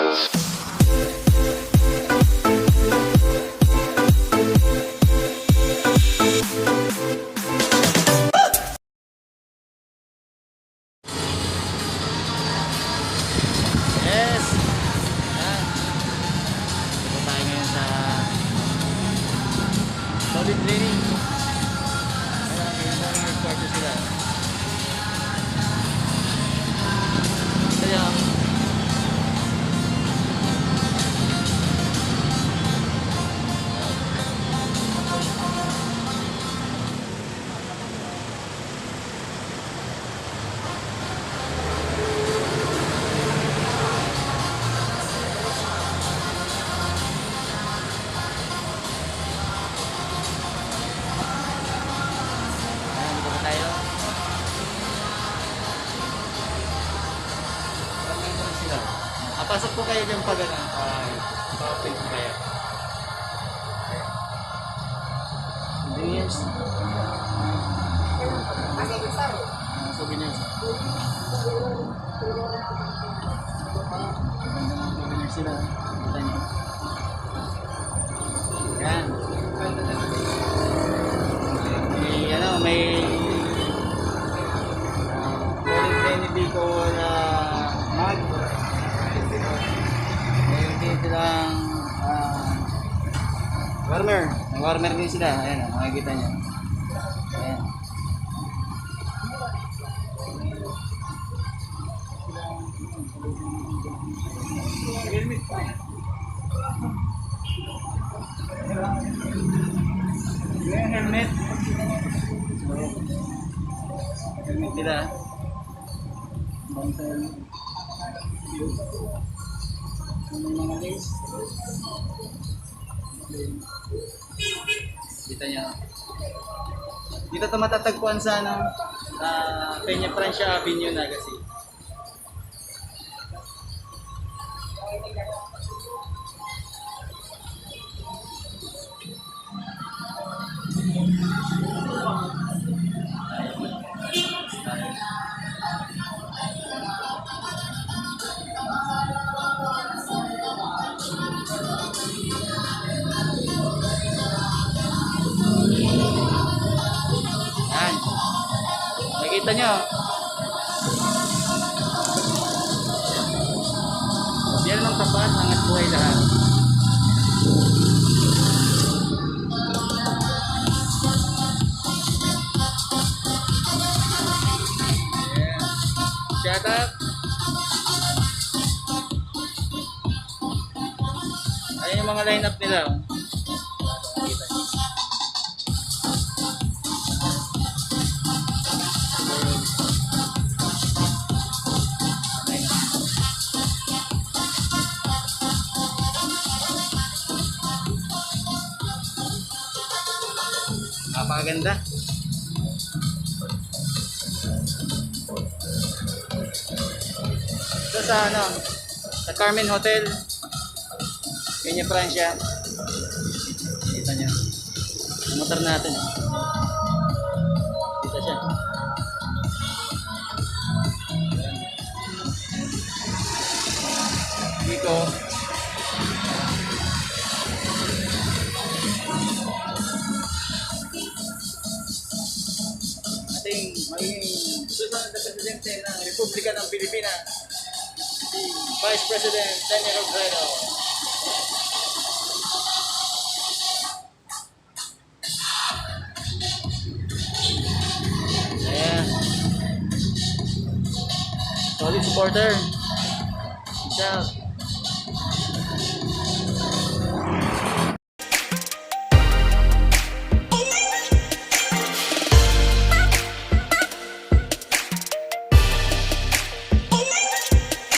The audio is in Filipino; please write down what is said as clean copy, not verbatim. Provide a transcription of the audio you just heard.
Yes! Yan. Ito tayo ngayon sa solid training. Ayan, yung headquarters sila. Ito yan. Ayan, dito na tayo. Dito na sila. Pasok po kayo dyan pag ano, pa-open po kayo. Convenience. Souvenirs. Souvenirs sila. Kita nyo. Yan. May Golden Bico na mag. May dito lang warmer. May warmer din sila. Ayan, makikita nyo. Ayan. Helmet pa. Yung helmet. Helmet nila. Mountain. Mga lace. Kita nyo. Dito ito matatagpuan sa Peña Francia Avenue na kasi. Yan. Nakikita nyo. Yan lang tapat, angat buhay lahat. Yan. Shout out. Ayan yung mga lineup nila. Napakaganda. Ito sa Carmen Hotel, Peña Francia. Kita nyo. Ang motor natin. Kita siya. Dito. Maging susunod na Presidente ng Republika ng Pilipinas, si Vice President Daniel Robredo. Ayan. Solid supporter. Shout.